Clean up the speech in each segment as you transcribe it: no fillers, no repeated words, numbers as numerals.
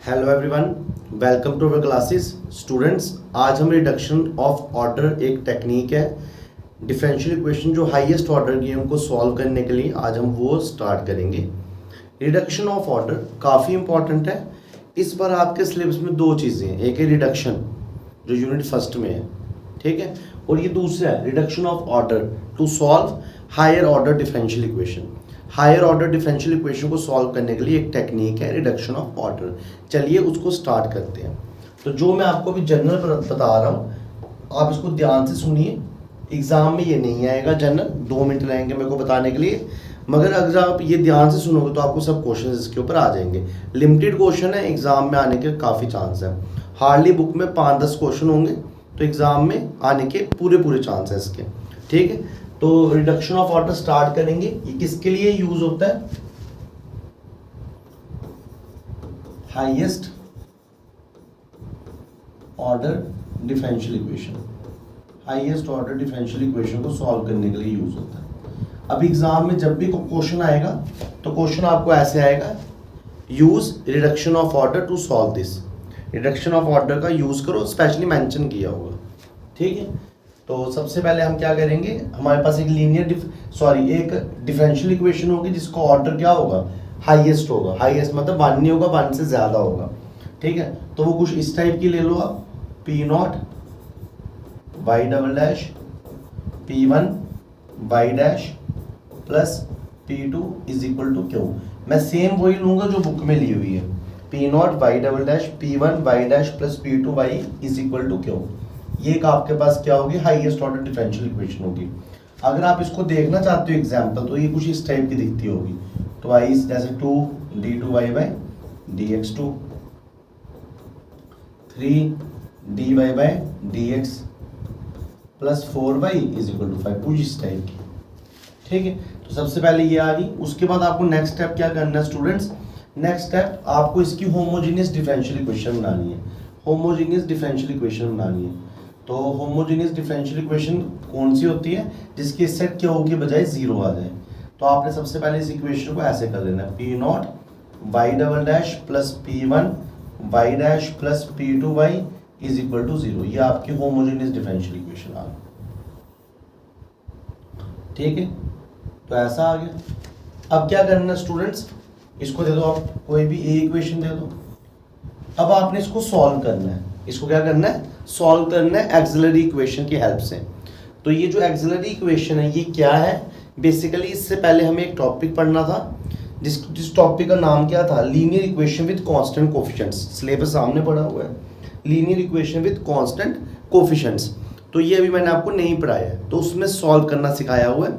Hello everyone, welcome to our classes. Students, आज हम reduction of order एक technique है डिफरेंशियल इक्वेशन जो हाईएस्ट ऑर्डर की है उनको सॉल्व करने के लिए आज हम वो स्टार्ट करेंगे। रिडक्शन ऑफ ऑर्डर काफ़ी इंपॉर्टेंट है। इस बार आपके सिलेबस में दो चीज़ें हैं, एक है रिडक्शन जो यूनिट फर्स्ट में है, ठीक है, और ये दूसरा है reduction of order to solve higher order differential equation. Higher order differential equation को सॉल्व करने के लिए एक टेक्निक है रिडक्शन ऑफ ऑर्डर। चलिए उसको स्टार्ट करते हैं। तो जो मैं आपको अभी जनरल बता रहा हूँ आप इसको ध्यान से सुनिए। एग्जाम में ये नहीं आएगा जनरल, 2 मिनट लगेंगे मेरे को बताने के लिए, मगर अगर आप ये ध्यान से सुनोगे तो आपको सब क्वेश्चन इसके ऊपर आ जाएंगे। लिमिटेड क्वेश्चन है, एग्जाम में आने के काफ़ी चांस है। हार्डली बुक में 5-10 क्वेश्चन होंगे तो एग्जाम में आने के पूरे चांस है इसके, ठीक है। तो रिडक्शन ऑफ ऑर्डर स्टार्ट करेंगे। ये किसके लिए यूज होता है? Highest order differential equation. Highest order differential equation को सॉल्व करने के लिए यूज होता है। अब एग्जाम में जब भी क्वेश्चन आएगा तो क्वेश्चन आपको ऐसे आएगा, use reduction of order to solve this. Reduction of order का यूज करो, स्पेशली मेंशन किया होगा, ठीक है। तो सबसे पहले हम क्या करेंगे, हमारे पास एक एक डिफरेंशियल इक्वेशन होगी जिसका ऑर्डर क्या होगा, हाईएस्ट होगा। हाईएस्ट मतलब 1 नहीं होगा, 1 से ज़्यादा होगा, ठीक है। तो वो कुछ इस टाइप की ले लो आप, P0 y double dash P1 y dash plus P2 is equal to Q. मैं सेम वही लूँगा जो बुक में ली हुई है, P0 y double dash P1 y dash plus P2 y is equal to Q. ये एक आपके पास क्या होगी, हाईएस्ट ऑर्डर डिफरेंशियल इक्वेशन होगी। अगर आप इसको देखना चाहते हो एग्जांपल तो ये कुछ इस टाइप की दिखती होगी। तो आई जैसे 2d2y by dx2, 3dy by dx plus 4y is equal to 5, कुछ इस टाइप की, ठीक है। तो सबसे पहले ये आ गई। उसके बाद आपको नेक्स्ट स्टेप क्या करना है स्टूडेंट्स, नेक्स्ट स्टेप आपको इसकी होमोजेनियस डिफरेंशियल इक्वेशन बनानी है। होमोजेनियस डिफरेंशियल इक्वेशन बनानी है। तो होमोजेनियस डिफरेंशियल इक्वेशन कौन सी होती है, जिसके सेट क्या हो के बजाय 0 आ जाए। तो आपने सबसे पहले इस इक्वेशन को ऐसे कर लेना है, P0 y double dash plus P1 y dash plus P2 y is equal to 0। ये आपकी होमोजेनियस डिफरेंशियल इक्वेशन आ गई, ठीक है। तो ऐसा आ गया। अब क्या करना है स्टूडेंट्स, इसको दे दो आप कोई भी ए इक्वेशन दे दो। अब आपने इसको सॉल्व करना है। इसको क्या करना है, सॉल्व करना है एक्सिलरी इक्वेशन की हेल्प से। तो ये जो एक्सिलरी इक्वेशन है ये क्या है, बेसिकली इससे पहले हमें एक टॉपिक पढ़ना था जिस टॉपिक का नाम क्या था, linear equation with constant coefficients. Syllabus सामने पढ़ा हुआ है, linear equation with constant coefficients. तो ये अभी मैंने आपको नहीं पढ़ाया है, तो उसमें सॉल्व करना सिखाया हुआ है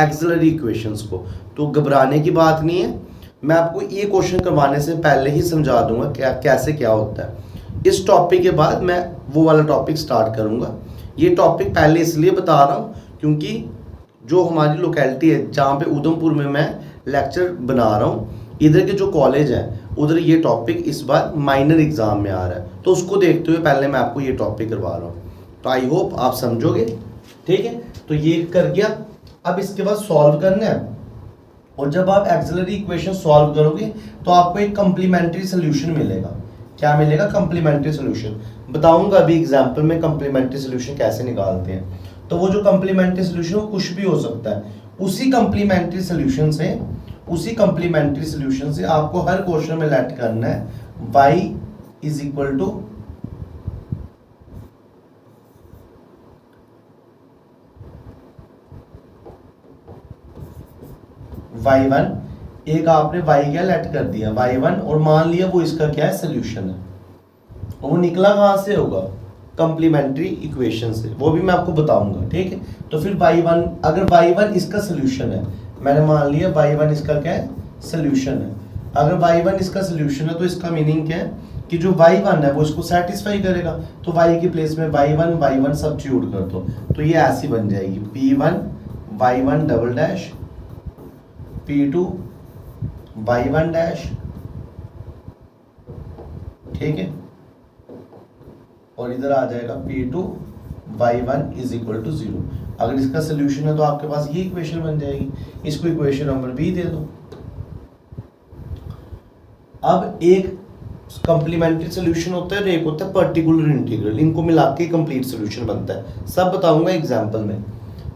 एक्सिलरी इक्वेशंस को। तो घबराने की बात नहीं है, मैं आपको ये क्वेश्चन करवाने से पहले ही समझा दूंगा कैसे क्या होता है। इस टॉपिक के बाद मैं वो वाला टॉपिक स्टार्ट करूंगा। ये टॉपिक पहले इसलिए बता रहा हूँ क्योंकि जो हमारी लोकेलिटी है जहाँ पे उधमपुर में मैं लेक्चर बना रहा हूँ, इधर के जो कॉलेज हैं उधर ये टॉपिक इस बार माइनर एग्जाम में आ रहा है। तो उसको देखते हुए पहले मैं आपको ये टॉपिक करवा रहा हूँ। तो आई होप आप समझोगे, ठीक है। तो ये कर गया। अब इसके बाद सॉल्व करना है, और जब आप एक्सिलरी इक्वेशन सॉल्व करोगे तो आपको एक कंप्लीमेंट्री सोल्यूशन मिलेगा। क्या मिलेगा, कंप्लीमेंट्री सोल्यूशन। बताऊंगा अभी एग्जांपल में कंप्लीमेंट्री सोल्यूशन कैसे निकालते हैं। तो वो जो कंप्लीमेंट्री सोल्यूशन वो कुछ भी हो सकता है। उसी कंप्लीमेंट्री सोल्यूशन से आपको हर क्वेश्चन में लेट करना है y is equal to y1। एक आपने y क्या लेट कर दिया y1, और मान लिया वो इसका क्या है, सोल्यूशन है। और वो निकला कहाँ से होगा, कंप्लीमेंट्री इक्वेशन से, वो भी मैं आपको बताऊंगा, ठीक है। तो फिर y1, अगर y1 इसका सोल्यूशन है, मैंने मान लिया y1 इसका क्या है, सोल्यूशन है। अगर y1 इसका सोल्यूशन है तो इसका मीनिंग क्या है कि जो y1 है वो इसको सेटिस्फाई करेगा। तो y की प्लेस में y1 सब्स्टिट्यूट कर दो, तो ये ऐसी बन जाएगी P1 y1 double dash P2 y1 dash, ठीक है। और इधर आ जाएगा P2 y1 is equal to 0। अगर इसका सोल्यूशन है तो आपके पास ये इक्वेशन बन जाएगी। इसको इक्वेशन नंबर बी दे दो। अब एक कंप्लीमेंट्री सोल्यूशन होता है और एक होता है पर्टिकुलर इंटीग्रल, इनको मिला के कंप्लीट सोल्यूशन बनता है। सब बताऊंगा एग्जांपल में।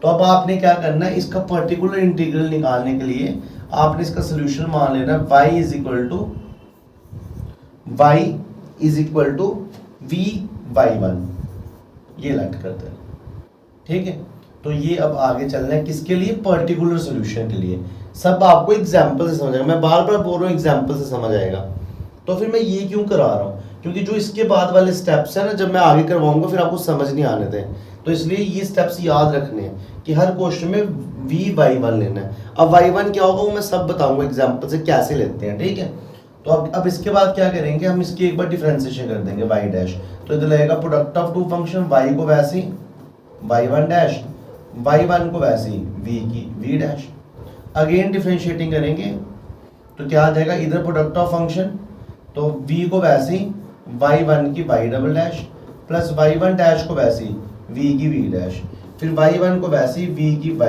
तो अब आपने क्या करना है, इसका पर्टिकुलर इंटीग्रल निकालने के लिए आपने इसका सोल्यूशन मान लेना y is equal to v/1, ये लेट करते हैं, ठीक है। तो ये अब आगे चलना है किसके लिए, पर्टिकुलर सोल्यूशन के लिए। सब आपको एग्जांपल से समझ आएगा, मैं बार बार बोल रहा हूँ एग्जांपल से समझ आएगा। तो फिर मैं ये क्यों करा रहा हूँ, क्योंकि जो इसके बाद वाले स्टेप्स है ना, जब मैं आगे करवाऊंगा फिर आपको समझ नहीं आने दें, तो इसलिए ये स्टेप्स याद रखने हैं कि हर क्वेश्चन में v/1 लेना है। अब y1 क्या होगा वो मैं सब बताऊंगा एग्जांपल से कैसे लेते हैं, ठीक है। तो अब इसके बाद क्या करेंगे, हम इसकी एक बार डिफरेंशिएशन कर देंगे y डैश। तो इधर लगेगा product of two function, y को वैसे ही y1 डैश, y1 को वैसे ही v की v डैश। अगेन डिफरेंशिएटिंग करेंगे तो क्या आ जाएगा, इधर प्रोडक्ट ऑफ फंक्शन, तो v को वैसे ही y1 की y double dash plus y1 dash को वैसे ही v की v डैश, फिर y1 को वैसे ही v की v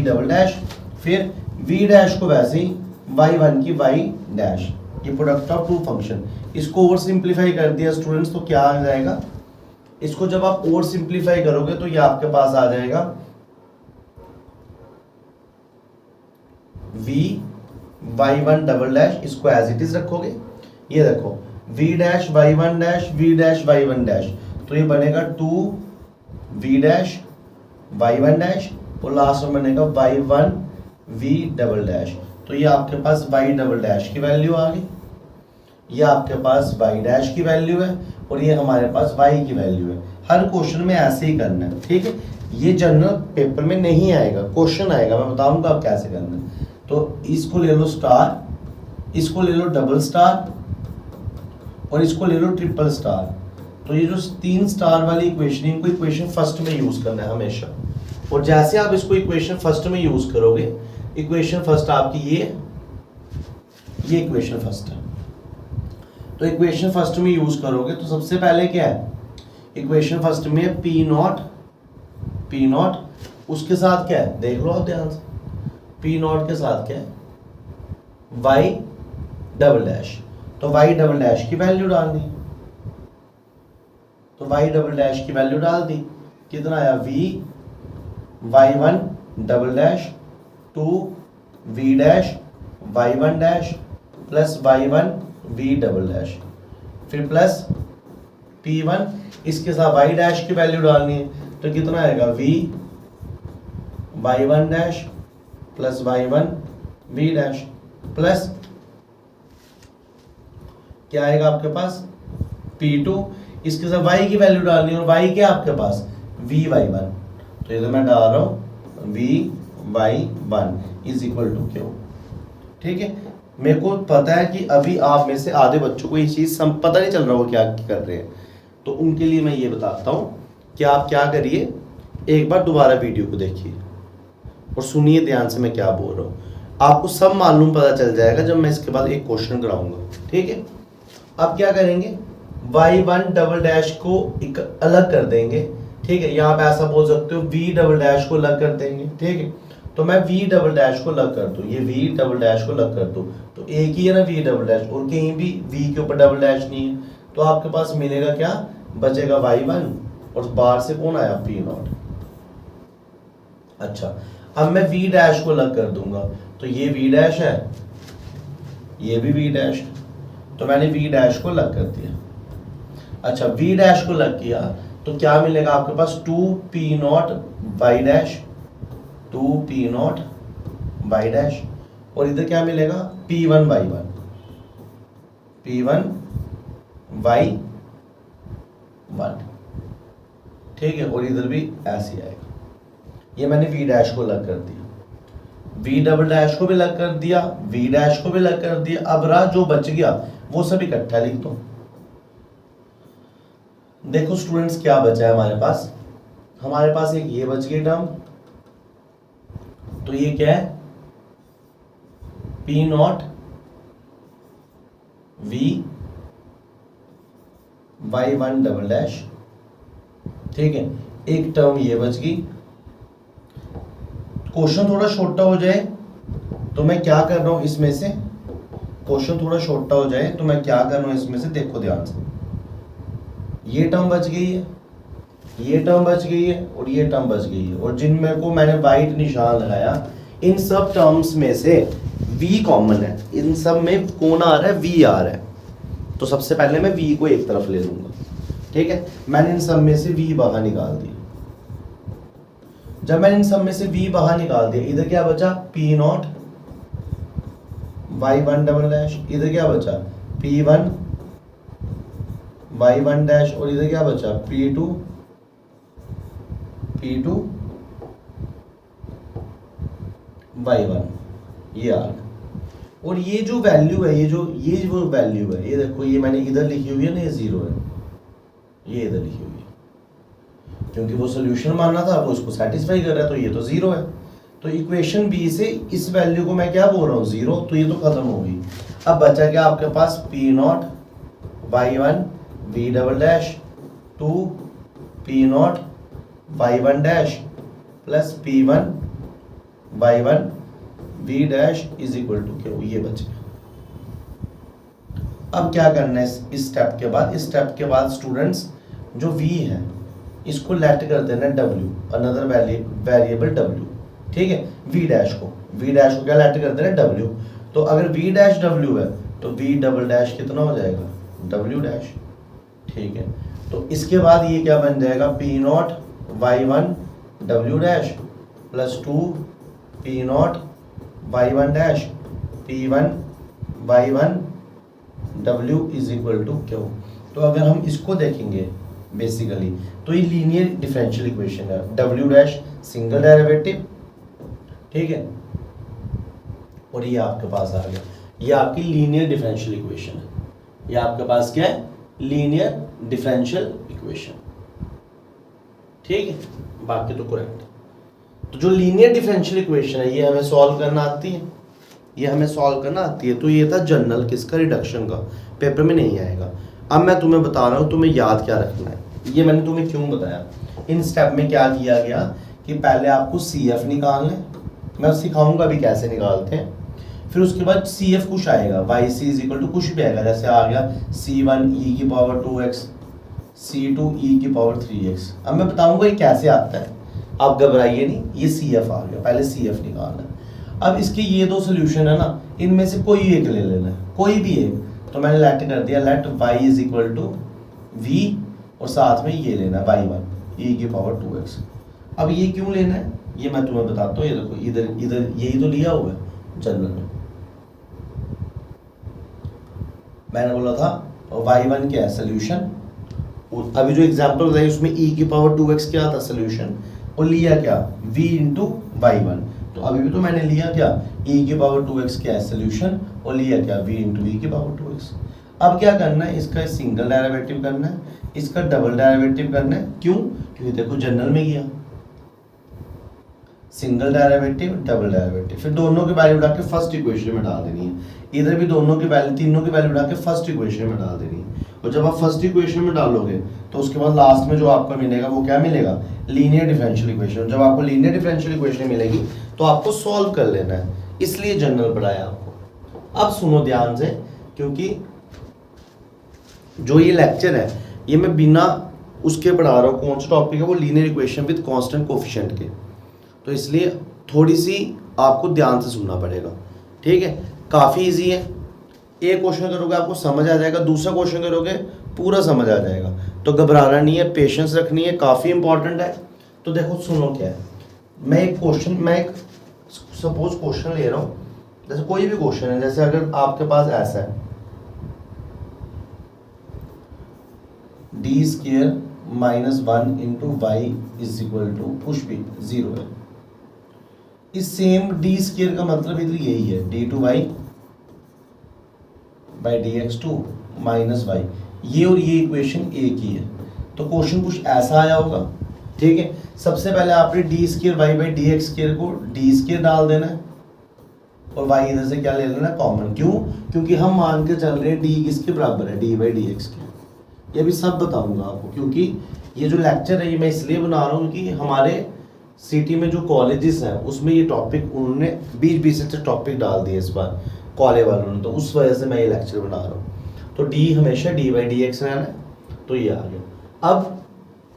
डबल डैश, फिर v डैश को वैसे ही y1 की y डैश। ये प्रोडक्ट ऑफ टू फंक्शन। इसको और सिंप्लीफाई कर दिया स्टूडेंट्स तो क्या आ जाएगा, इसको जब आप और सिंप्लीफाई करोगे तो ये आपके पास आ जाएगा v/1 डबल डैश, इसको एज इट इज रखोगे, ये देखो v dash y1 dash v dash y1 dash, तो ये बनेगा 2v डैश y1 डैश और लास्ट में बनेगा y1 v डबल डैश। तो ये आपके पास y डबल डैश की वैल्यू आ गई, ये आपके पास y डैश की वैल्यू है और ये हमारे पास y की वैल्यू है। हर क्वेश्चन में ऐसे ही करना है, ठीक है। ये जनरल पेपर में नहीं आएगा, क्वेश्चन आएगा, मैं बताऊंगा आप कैसे करना है। तो इसको ले लो स्टार, इसको ले लो डबल स्टार और इसको ले लो ट्रिपल स्टार। तो ये जो 3 स्टार वाली इक्वेशन, इनको इक्वेशन फर्स्ट में यूज करना है हमेशा। और जैसे आप इसको इक्वेशन फर्स्ट में यूज करोगे, इक्वेशन फर्स्ट आपकी ये इक्वेशन फर्स्ट है, तो इक्वेशन फर्स्ट में यूज करोगे तो सबसे पहले क्या है, इक्वेशन फर्स्ट में पी नॉट, उसके साथ क्या है देख लो आप ध्यान से, पी नॉट के साथ क्या है y डबल डैश। तो y डबल डैश की वैल्यू डाल दी, तो y डबल डैश की वैल्यू डाल दी, कितना आया y1 double dash 2v dash y1 dash plus y1 v double dash, फिर प्लस p1, इसके साथ y डैश की वैल्यू डालनी है, तो कितना आएगा y1 dash plus y1 v dash plus क्या आएगा आपके पास p2, इसके साथ y की वैल्यू डालनी है और y क्या आपके पास v/1, तो इधर मैं डाल रहा हूं v/1 is equal to Q, ठीक है। मेरे को पता है कि अभी आप में से आधे बच्चों को ये चीज पता नहीं चल रहा हो क्या कर रहे हैं, तो उनके लिए मैं ये बताता हूं कि आप क्या करिए, एक बार दोबारा वीडियो को देखिए और सुनिए ध्यान से मैं क्या बोल रहा हूँ। आपको सब मालूम पता चल जाएगा जब मैं इसके बाद एक क्वेश्चन कराऊंगा, ठीक है। अब क्या करेंगे, y1 डबल डैश को एक अलग कर देंगे, ठीक है। यहाँ पे ऐसा बोल सकते हो v डबल डैश को अलग कर देंगे, ठीक है। तो मैं v डबल डैश को अलग कर दूं, ये v डबल डैश को अलग कर दूं, तो एक ही है ना v डबल डैश, और कहीं भी v के ऊपर डबल डैश नहीं है, तो आपके पास मिलेगा क्या, बचेगा y1 और बाहर से कौन आया p0। अच्छा, अब मैं v डैश को अलग कर दूंगा, तो ये v डैश है, ये भी v डैश है, तो मैंने v डैश को अलग कर दिया। अच्छा, v डैश को अलग किया तो क्या मिलेगा आपके पास 2p0 y dash, 2p0 y dash, और इधर क्या मिलेगा p1 y1, p1 y1, ठीक है। और इधर भी ऐसे आएगा, ये मैंने v डैश को अलग कर दिया, v डबल डैश को भी अलग कर दिया, v डैश को भी अलग कर दिया। अब रहा जो बच गया वो सब इकट्ठा लिख दो। देखो स्टूडेंट्स क्या बचा है हमारे पास एक ये बच गई टर्म, तो ये क्या है p0 v y1 double dash, ठीक है। एक टर्म ये बच गई। क्वेश्चन थोड़ा छोटा हो जाए तो मैं क्या कर रहा हूं, इसमें से क्वेश्चन थोड़ा छोटा हो जाए तो मैं क्या कर रहा हूँ इसमें से, देखो ध्यान से, ये टर्म बच गई है, ये टर्म बच गई है और ये टर्म बच गई है, और जिनमें को मैंने वाइट निशान लगाया इन सब टर्म्स में से v कॉमन है, इन सब में कौन आ रहा है, v आ रहा है। तो सबसे पहले मैं v को एक तरफ ले लूंगा, ठीक है। मैंने इन सब में से v बाहर निकाल दिया। जब मैंने इन सब में से v बाहर निकाल दिया, इधर क्या बचा, p0 y1 डबल डैश, इधर क्या बचा p1 y1 डैश, और इधर क्या बचा p2 y1, ये आ गया। और ये जो वैल्यू है, ये जो वैल्यू है, ये देखो, ये मैंने इधर लिखी हुई है ना, ये 0 है, ये इधर लिखी हुई है, क्योंकि वो सोल्यूशन मानना था, वो उसको सेटिस्फाई कर रहा है, तो ये तो 0 है। तो इक्वेशन बी से इस वैल्यू को मैं क्या बोल रहा हूँ, 0, तो ये तो खत्म होगी। अब बचा क्या आपके पास, p0 y1 v double dash 2 p0 y1 dash plus p1 y1 v dash is equal to क्या, ये बच गया। अब क्या करना है इस स्टेप के बाद, इस स्टेप के बाद स्टूडेंट्स जो v है इसको लेट कर देना w, अनदर वेरिएबल w, ठीक है। v डैश को क्या लेट कर देना w। तो अगर v डैश w है तो v डबल डैश कितना हो जाएगा, w डैश, ठीक है। तो इसके बाद ये क्या बन जाएगा, p0 y1 w dash plus 2 p0 y1 dash p1 y1 w is equal to Q. तो अगर हम इसको देखेंगे बेसिकली तो ये लीनियर डिफरेंशियल इक्वेशन है, w डैश सिंगल डेरिवेटिव, ठीक है, और ये आपके पास आ गया, ये आपकी लीनियर डिफरेंशियल इक्वेशन है। ये आपके पास क्या है, लीनियर डिफरेंशियल इक्वेशन, ठीक है, बाकी तो करेक्ट। तो जो लीनियर डिफरेंशियल इक्वेशन है ये हमें सॉल्व करना आती है, तो ये था जनरल किसका, रिडक्शन का, पेपर में नहीं आएगा। अब मैं तुम्हें बता रहा हूँ तुम्हें याद क्या रखना है, ये मैंने तुम्हें क्यों बताया। इन स्टेप में क्या किया गया कि पहले आपको CF निकालना है, मैं सिखाऊंगा अभी कैसे निकालते हैं, फिर उसके बाद CF कुछ आएगा, YC इज इक्वल टू कुछ भी आएगा, जैसे आ गया C1 e की पावर 2x, C2 e की पावर 3x। अब मैं बताऊंगा ये कैसे आता है, आप घबराइए नहीं, ये CF आ गया, पहले CF निकालना है। अब इसके ये दो सोल्यूशन है ना, इनमें से कोई एक ले लेना है, कोई भी एक। तो मैंने लेट कर दिया, let y is equal to v और साथ में ये लेना है y1 e की पावर 2x। अब ये क्यों लेना है ये मैं तुम्हें बताता हूँ। ये देखो इधर यही तो लिया हुआ है जनरल में, मैंने बोला था y1 क्या है सोल्यूशन, अभी जो एग्जांपल बताई उसमें e की पावर 2x क्या था सोल्यूशन, और लिया क्या v इंटू y1। तो अभी भी तो मैंने लिया क्या, e की पावर 2x क्या है सोल्यूशन, और लिया क्या v इंटू e की पावर 2x। अब क्या करना है, इसका सिंगल डेरिवेटिव करना है, इसका डबल डेरिवेटिव करना है। क्यों, क्योंकि देखो जनरल में गया सिंगल डेरिवेटिव डबल डेरिवेटिव, फिर दोनों की वैल्यू उठा के फर्स्ट इक्वेशन में डाल देनी है, इधर भी दोनों की वैल्यू, तीनों की वैल्यू उठा के फर्स्ट इक्वेशन में डाल देनी है। और जब आप फर्स्ट इक्वेशन में डालोगे तो उसके बाद लास्ट में जो आपको मिलेगा वो क्या मिलेगा, लीनियर डिफरेंशियल इक्वेशन। जब आपको लीनियर डिफरेंशियल इक्वेशन मिलेगी तो आपको सॉल्व कर लेना है, इसलिए जनरल पढ़ाया आपको। अब सुनो ध्यान से, क्योंकि जो ये लेक्चर है ये मैं बिना उसके पढ़ा रहा हूँ, कौन सा टॉपिक है वो, linear equation with constant coefficient के, तो इसलिए थोड़ी सी आपको ध्यान से सुनना पड़ेगा, ठीक है। काफ़ी इजी है, एक क्वेश्चन करोगे आपको समझ आ जाएगा, दूसरा क्वेश्चन करोगे पूरा समझ आ जाएगा, तो घबराना नहीं है, पेशेंस रखनी है, काफ़ी इंपॉर्टेंट है। तो देखो सुनो क्या है, मैं एक सपोज क्वेश्चन ले रहा हूँ, जैसे कोई भी क्वेश्चन है, जैसे अगर आपके पास ऐसा है d square minus 1 into Y is equal to कुछ भी 0 है। इस सेम d स्क्वायर का मतलब इधर यही है, d2y by dx2 minus Y, ये और ये इक्वेशन एक ही है। तो क्वेश्चन कुछ ऐसा आया होगा, ठीक है। सबसे पहले आपने d square Y by D X square को d स्क्वायर डाल देना है और y इधर से क्या ले लेना कॉमन। क्यों, क्योंकि हम मान के चल रहे हैं d किसके बराबर है, d बाई डी एक्स के। ये भी सब बताऊंगा आपको, क्योंकि ये जो लेक्चर है ये मैं इसलिए बना रहा हूँ कि हमारे सिटी में जो कॉलेजेस हैं उसमें ये टॉपिक उन्होंने बीच बीच से टॉपिक डाल दिए इस बार। कॉले वालों ने, तो उस वजह से मैं ये लेक्चर बना रहा हूँ। तो डी हमेशा डी बाई डी एक्स रहना है, तो ये आ गया। अब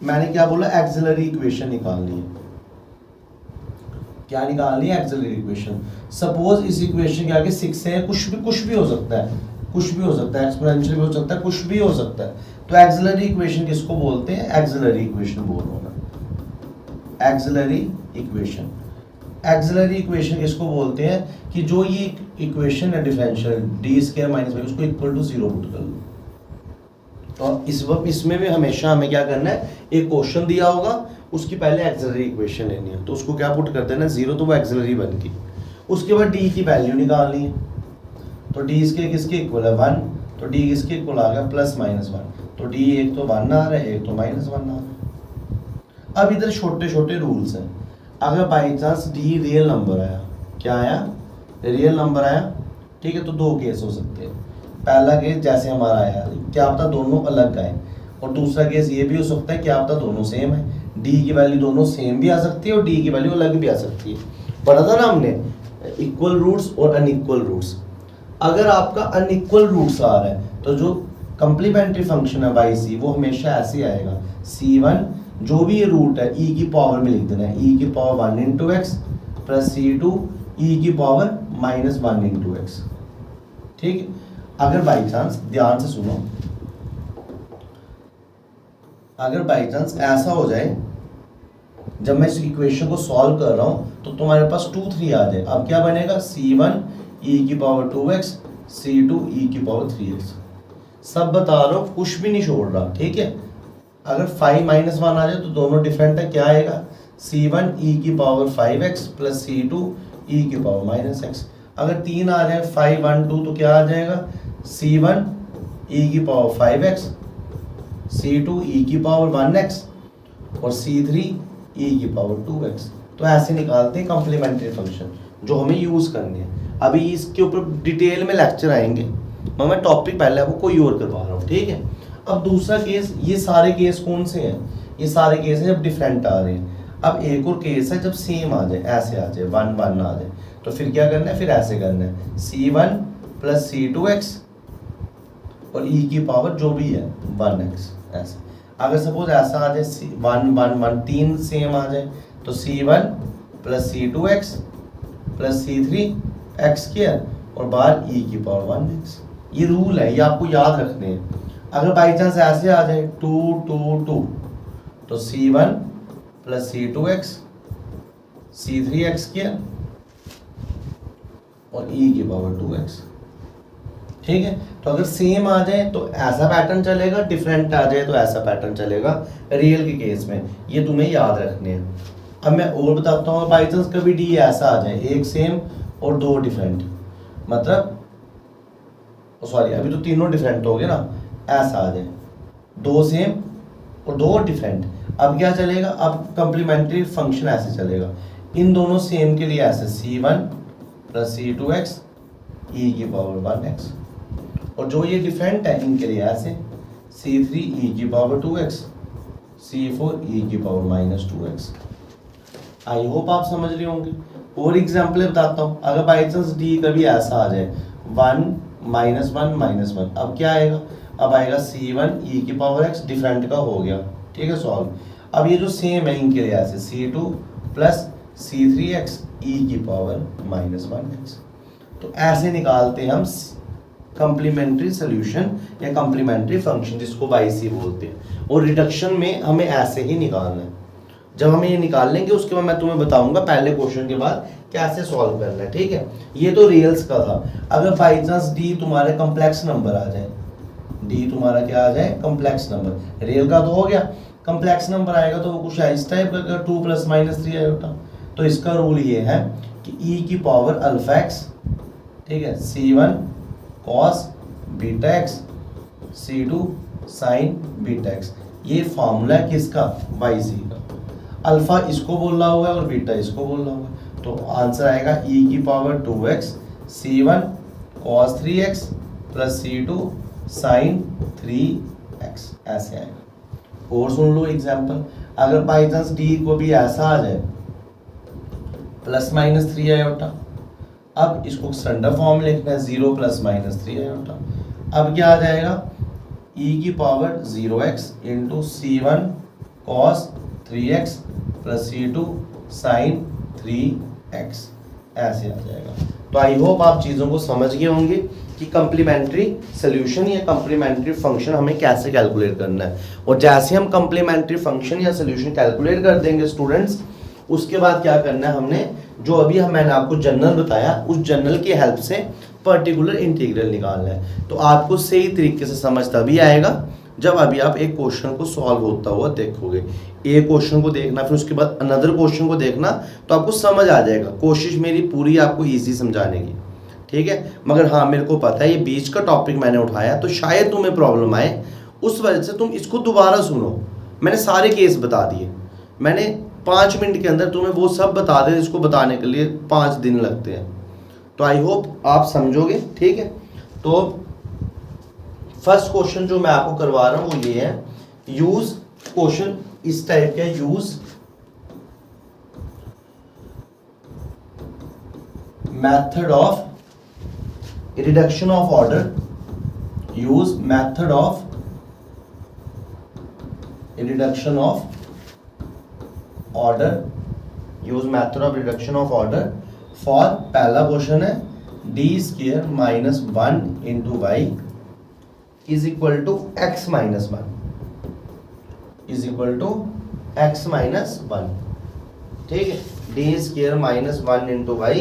मैंने क्या बोला, एक्सिलरी इक्वेशन निकालनी है। क्या निकालनी है? Axillary equation. सपोज इस इक्वेशन के आगे 6 है, कुछ भी हो सकता है, कुछ भी हो सकता है, एक्सपोनेंशियल भी हो सकता है, कुछ भी हो सकता है। तो एक्सिलरी इक्वेशन किसको बोलते हैं? एक्सिलरी इक्वेशन बोल रहा हूं मैं, एक्सिलरी इक्वेशन। एक्सिलरी इक्वेशन किसको बोलते हैं? कि जो ये इक्वेशन है डिफरेंशियल डी स्क्वायर माइनस उसको इक्वल टू 0 पुट कर लो। तो इस वक्त इसमें भी हमेशा हमें क्या करना है, एक क्वेश्चन दिया होगा, उसकी पहले एक्सिलरी इक्वेशन लेनी है, तो उसको क्या पुट कर देना 0, तो वो एक्सिलरी बन गई। उसके बाद डी की वैल्यू निकालनी है, तो डी इसके किसके इक्वल है 1, तो डी किसके इक्वल आ गया +-1, तो डी एक तो 1 आ रहा है, एक तो -1 आ रहा है। अब इधर छोटे छोटे रूल्स हैं। अगर by chance D real number आया, क्या आया? रियल नंबर आया, ठीक है, तो दो केस हो सकते हैं। पहला केस जैसे हमारा आया, क्या पता दोनों अलग आए, और दूसरा केस ये भी हो सकता है क्या पता दोनों सेम है, डी की वैल्यू दोनों सेम भी आ सकती है और डी की वैल्यू अलग भी आ सकती है। पढ़ा था ना हमने इक्वल रूट्स और अनइक्वल रूट्स। अगर आपका अनइक्वल रूट्स आ रहा है तो जो कंप्लीमेंट्री फंक्शन है वाई सी वो हमेशा ऐसे आएगा, C1 जो भी ये रूट है e की पावर में लिख देना है, e की power 1 into x plus C2 e की पावर -1 इंटू एक्स। ठीक है, अगर बाई चांस, ध्यान से सुनो, अगर बाई चांस ऐसा हो जाए जब मैं इस इक्वेशन को सॉल्व कर रहा हूं तो तुम्हारे पास 2 3 आ जाए, अब क्या बनेगा? C1 e की पावर 2x C2 e की पावर 3x। सब बता रहा हूं, कुछ भी नहीं छोड़ रहा, ठीक है। अगर 5 -1 आ जाए तो दोनों डिफरेंट है, क्या आएगा? C1 e की power 5x plus C2 e की पावर -x। अगर 3 आ जाए 5 1 2 तो क्या आ जाएगा? C1 e की पावर 5x C2 e की पावर 1x और C3 e की पावर 2x। तो ऐसे निकालते हैं कॉम्प्लीमेंट्री फंक्शन जो हमें यूज करने हैं। अभी इसके ऊपर डिटेल में लेक्चर आएंगे, मैं टॉपिक पहले आपको कोई और करवा रहा हूँ, ठीक है। अब दूसरा केस, ये सारे केस कौन से हैं? ये सारे केस हैं जब डिफरेंट आ रहे हैं। अब एक और केस है जब सेम आ जाए, ऐसे आ जाए 1 1 आ जाए, तो फिर क्या करना है? फिर ऐसे करना है C1 प्लस C2x और e की पावर जो भी है 1x, ऐसे। अगर सपोज ऐसा आ जाए 1 1 1 3 सेम आ जाए तो C1 plus C2x plus C3 x square और बाहर e की पावर 1x। ये रूल है, ये आपको याद रखने हैं। अगर बाई चांस ऐसे आ जाए 2 2 2 तो C1 plus C2x C3x square और e की पावर 2x, ठीक है। तो अगर सेम आ जाए तो ऐसा पैटर्न चलेगा, डिफरेंट आ जाए तो ऐसा पैटर्न चलेगा रियल के केस में, ये तुम्हें याद रखने हैं। अब मैं और बताता हूँ, बाई चांस कभी डी ऐसा आ जाए, एक सेम और दो डिफरेंट, मतलब सॉरी अभी तो तीनों डिफरेंट हो गए ना, ऐसा आ जाए दो सेम और दो डिफरेंट, अब क्या चलेगा? अब कंप्लीमेंट्री फंक्शन ऐसे चलेगा, इन दोनों सेम के लिए ऐसे C1 प्लस C2x e की पावर 1x, और जो ये डिफरेंट है इनके लिए ऐसे C3 e की पावर 2x C4 e की पावर -2x। आई होप आप समझ रहे होंगे। और एग्जाम्पल बताता हूँ, अगर बाई चांस डी कभी ऐसा आ जाए 1 -1 -1, अब क्या आएगा? अब आएगा C1 e की पावर x, डिफरेंट का हो गया, ठीक है, सॉल्व। अब ये जो सेम है इनके लिए ऐसे C2 प्लस C3x e की पावर -1x। तो ऐसे निकालते हैं हम कॉम्प्लीमेंट्री सॉल्यूशन या कॉम्प्लीमेंट्री फंक्शन, जिसको बाई सी बोलते हैं। और रिडक्शन में हमें ऐसे ही निकालना है। जब हम ये निकाल लेंगे उसके बाद मैं तुम्हें बताऊंगा पहले क्वेश्चन के बाद कैसे सॉल्व करना है, ठीक है। ये तो रियल्स का था। अगर बाई चांस डी तुम्हारे कॉम्प्लेक्स नंबर आ जाए, डी तुम्हारा क्या आ जाए? Complex number. रियल का तो हो गया, कॉम्प्लेक्स नंबर आएगा तो वो कुछ इस टाइप का 2 + -3 आएगा। तो इसका रूल ये है कि e की पावर अल्फा x, ठीक है, C1 cos beta x C2 sin beta x। ये फॉर्मूला है किसका? वाई सी का। अल्फा इसको बोलना हुआ है और बीटा इसको बोलना हुआ है, तो आंसर आएगा e की power 2x C1 cos 3x plus C2 sin 3x, ऐसे आएगा। और सुन लो एग्जाम्पल, अगर बाई चांस डी को भी ऐसा आ जाए +-3 आयोटा, अब इसको स्टैंडर्ड फॉर्म में लिखना है 0 + -3 आयोटा। अब क्या आ जाएगा e⁻0x × c1 cos 3x + c2 sin 3x ऐसे आ जाएगा। तो आई होप आप चीज़ों को समझ गए होंगे कि कंप्लीमेंट्री सोल्यूशन या कंप्लीमेंट्री फंक्शन हमें कैसे कैलकुलेट करना है। और जैसे हम कंप्लीमेंट्री फंक्शन या सोल्यूशन कैलकुलेट कर देंगे स्टूडेंट्स, उसके बाद क्या करना है हमने, जो अभी मैंने आपको जनरल बताया उस जनरल की हेल्प से पर्टिकुलर इंटीग्रल निकालना है। तो आपको सही तरीके से समझ तभी आएगा जब अभी आप एक क्वेश्चन को सॉल्व होता हुआ देखोगे। एक क्वेश्चन को देखना, फिर उसके बाद अनदर क्वेश्चन को देखना, तो आपको समझ आ जाएगा। कोशिश मेरी पूरी आपको ईजी समझाने की, ठीक है। मगर हाँ, मेरे को पता है ये बीच का टॉपिक मैंने उठाया तो शायद तुम्हें प्रॉब्लम आए, उस वजह से तुम इसको दोबारा सुनो। मैंने सारे केस बता दिए, मैंने 5 मिनट के अंदर तुम्हें वो सब बता दे जिसको बताने के लिए 5 दिन लगते हैं। तो आई होप आप समझोगे, ठीक है। तो फर्स्ट क्वेश्चन जो मैं आपको करवा रहा हूं वो ये है, यूज क्वेश्चन इस टाइप का, use method of reduction of order, use method of reduction of order, use method of reduction of order for, पहला क्वेश्चन है d² - 1 × y is equal to x - 1 is equal to x - 1, ठीक है। d² - 1 × y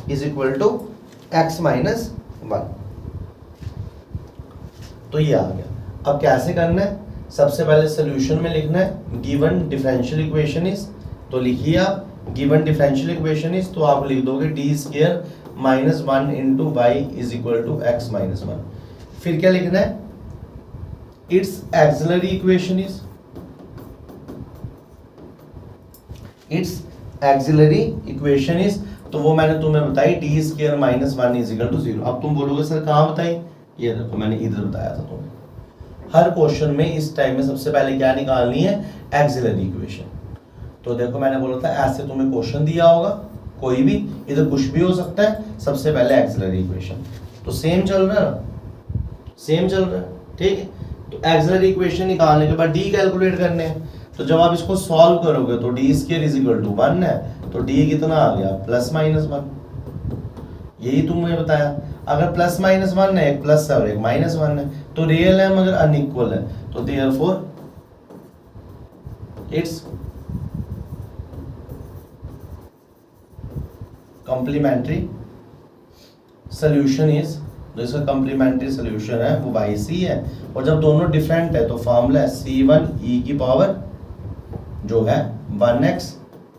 is equal to x - 1। तो ये आ गया। अब कैसे करना है, सबसे पहले सोल्यूशन में लिखना है गिवन डिफरेंशियल इक्वेशन इज, तो लिखिए आप गिवन डिफरेंशियल इक्वेशन इज, तो आप लिख दोगे d² - 1 × y is equal to x - 1। फिर क्या लिखना है, it's auxiliary equation is, it's auxiliary equation is, तो वो मैंने तुम्हें बताई d² - 1 इज इक्वल टू 0। अब तुम बोलोगे सर कहाँ बताई, ये देखो मैंने इधर बताया था तुम्हें। हर क्वेश्चन में इस टाइम में सबसे पहले क्या निकालनी है, एक्सिलरी इक्वेशन। तो देखो मैंने बोला था ऐसे तुम्हें क्वेश्चन दिया होगा, कोई भी इधर कुछ भी हो सकता है, सबसे पहले एक्सिलरी इक्वेशन। तो सेम चल रहा है, सेम चल रहा है, ठीक है। तो एक्सिलरी इक्वेशन निकालने के बाद डी कैलकुलेट करने हैं। तो जब आप इसको सॉल्व करोगे तो d² = 1 है, तो d कितना आ गया +-1, यही तुमने बताया। अगर +-1 है, एक प्लस है और एक -1 है, तो रियल है मगर अनइक्वल है, तो therefore it's complementary solution is, जो इसका कॉम्प्लीमेंट्री सोल्यूशन है वो yc है। और जब दोनों डिफरेंट है तो फॉर्मूला है c1 e⁻, जो है 1x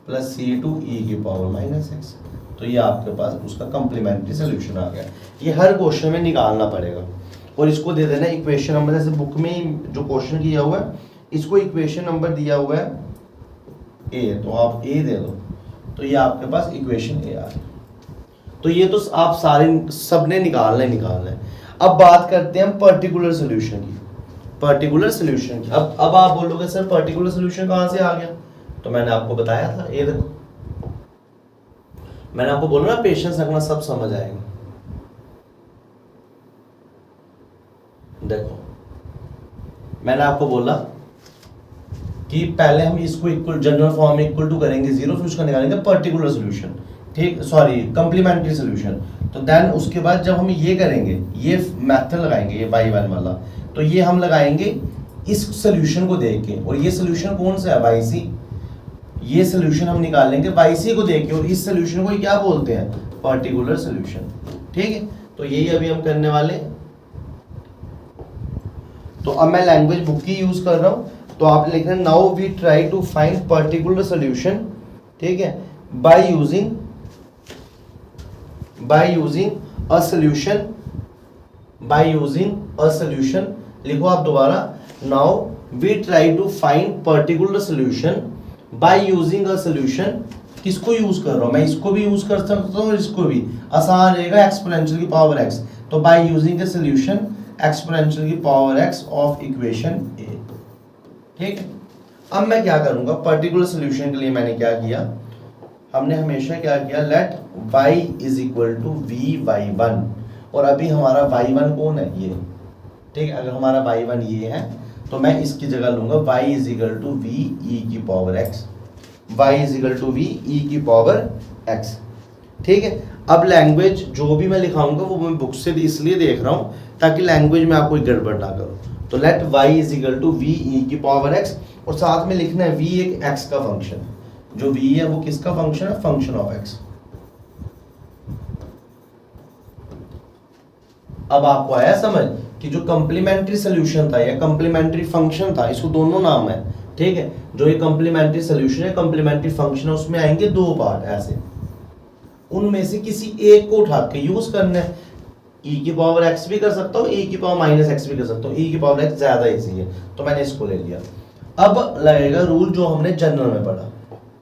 + c2 e⁻−x। तो ये आपके पास उसका कॉम्प्लीमेंट्री सोल्यूशन आ गया। ये हर क्वेश्चन में निकालना पड़ेगा और इसको दे देना इक्वेशन नंबर, जैसे बुक में जो क्वेश्चन किया हुआ है इसको इक्वेशन नंबर दिया हुआ है a, तो आप a दे दो, तो ये आपके पास इक्वेशन a आ गई। तो ये तो आप सारे सबने निकालना है। अब बात करते हैं हम पर्टिकुलर सोल्यूशन की, पर्टिकुलर सोल्यूशन की। अब आप बोलोगे सर पर्टिकुलर सोल्यूशन कहाँ से आ गया, तो मैंने आपको बताया था, ये देखो मैंने आपको बोला ना पेशेंस रखना, सब समझ आएगा। देखो मैंने आपको बोला कि पहले हम इसको इक्वल जनरल फॉर्म में इक्वल टू करेंगे 0, फिर उसका निकालेंगे पर्टिकुलर सोल्यूशन, ठीक, सॉरी कंप्लीमेंट्री सोल्यूशन। तो देन उसके बाद जब हम ये करेंगे, ये मेथड लगाएंगे, ये y1 वाला, तो ये हम लगाएंगे इस सोल्यूशन को देख के, और ये सोल्यूशन कौन सा है, yc। ये सोल्यूशन हम निकालेंगे yc को देख के, और इस सोल्यूशन को क्या बोलते हैं, पर्टिकुलर सोल्यूशन, ठीक है। तो यही अभी हम करने वाले। तो अब मैं लैंग्वेज बुक की यूज कर रहा हूं, तो आप लिख रहे हैं now we try to find particular solution, ठीक है, बाय यूजिंग अ सॉल्यूशन, लिखो आप दोबारा, now we try to find particular solution by using a solution. किसको यूज कर रहा हूं मैं, इसको भी यूज कर सकता हूं और इसको भी, आसान रहेगा, एक्सपोनेंशियल की पावर x। तो by using a solution exponential की power x of equation a, ठीक है। अब मैं क्या करूंगा, पर्टिकुलर सोल्यूशन के लिए मैंने क्या किया, हमने हमेशा क्या किया, let y is equal to V Y one, और अभी हमारा y1 कौन है, ये, ठीक है। अगर हमारा y1 ये है तो मैं इसकी जगह लूंगा y is equal to V E की power x, y is equal to V E की पावर x, ठीक है। अब लैंग्वेज जो भी मैं लिखाऊंगा वो मैं बुक से इसलिए देख रहा हूँ ताकि लैंग्वेज में आप कोई गड़बड़ ना करो। तो let y is equal to V E की पावर x, और साथ में लिखना है v एक x का फंक्शन है, जो v है वो किसका फंक्शन है, फंक्शन ऑफ x। अब आपको आया समझ कि जो कंप्लीमेंट्री सोल्यूशन था या कंप्लीमेंट्री फंक्शन था, इसको दोनों नाम है, ठीक है। जो ये कंप्लीमेंट्री सोल्यूशन है, कंप्लीमेंट्री फंक्शन है, उसमें आएंगे दो पार्ट ऐसे, उनमें से किसी एक को उठा के यूज करना है। e की पावर x भी कर सकता हूँ, e की पावर माइनस x भी कर सकता हूँ, e की पावर x ज्यादा इजी है तो मैंने इसको ले लिया। अब लगेगा रूल जो हमने जनरल में पढ़ा,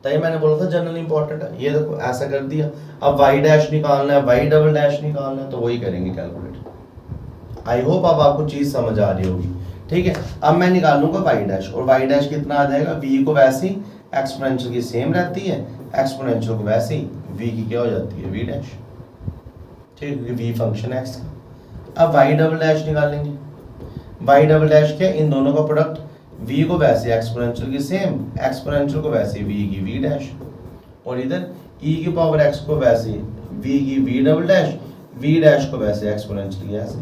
तो ये मैंने बोला था जनरल इंपॉर्टेंट है, ये देखो ऐसा कर दिया। अब y डैश निकालना है, y डबल डैश निकालना है, तो वही करेंगे कैलकुलेट। आई होप अब आपको चीज समझ आ रही होगी, ठीक है। अब मैं निकालूंगा y डैश, और y डैश कितना आ जाएगा, v को वैसे ही एक्सपोनेंशियल की सेम रहती है, एक्सपोनेंशियल को वैसे ही v की क्या हो जाती है, v डैश, ठीक है, v फंक्शन x का। अब y डबल डैश निकालेंगे, y डबल डैश क्या, इन दोनों का प्रोडक्ट, v को वैसे एक्सपोनेंशियल की सेम, एक्सपोनेंशियल को वैसे v की v डैश, और इधर e की पावर x को वैसे v की v double dash, v dash को वैसे एक्सपोनेंशियल की ऐसे,